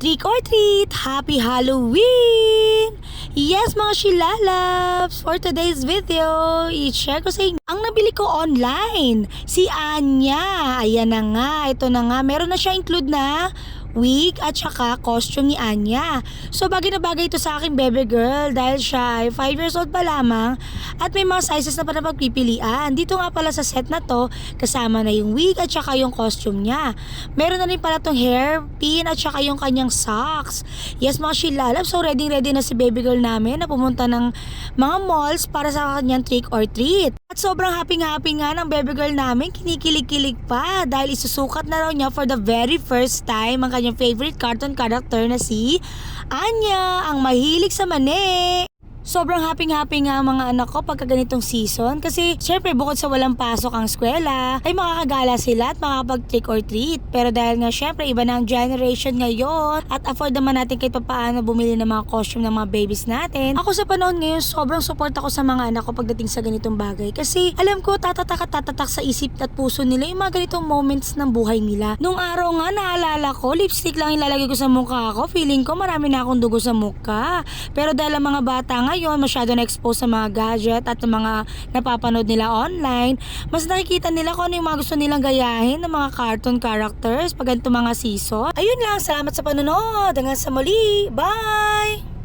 Trick or treat! Happy Halloween! Yes mga shilalabs! For today's video, i-share ko sa inyo ang nabili ko online. Si Anya. Ayan na nga, ito na nga. Meron na siya include na wig at saka costume ni Anya. So bagay na bagay ito sa aking baby girl dahil siya ay 5 years old pa lamang at may mga sizes na pa na pagpipilian. Dito nga pala sa set na to, kasama na yung wig at saka yung costume niya. Meron na rin pala tong hairpin at saka yung kanyang socks. Yes mga shilalab, so ready na si baby girl namin na pumunta ng mga malls para sa kanyang trick or treat. At sobrang happy nga ng baby girl namin, kinikilig-kilig pa dahil isusukat na raw niya for the very first time ang kanyang favorite cartoon character na si Anya, ang mahilig sa mani. Sobrang happy nga mga anak ko pagka ganitong season kasi syempre bukod sa walang pasok ang eskwela ay makakagala sila at makakapag trick or treat. Pero dahil nga syempre iba na ang generation ngayon at afford naman natin kahit paano bumili ng mga costume ng mga babies natin. Ako sa panahon ngayon sobrang support ako sa mga anak ko pagdating sa ganitong bagay kasi alam ko tatatak sa isip at puso nila yung mga ganitong moments ng buhay nila. Nung araw nga naalala ko lipstick lang ilalagay ko sa mukha ko, feeling ko marami na akong dugo sa mukha. Pero dahil ang mga bata ngayon masyado na-expose sa mga gadget at mga napapanood nila online, mas nakikita nila kung ano yung mga gusto nilang gayahin ng mga cartoon characters pag ganito mga season. Ayun lang, salamat sa panonood. Hanggang sa muli. Bye!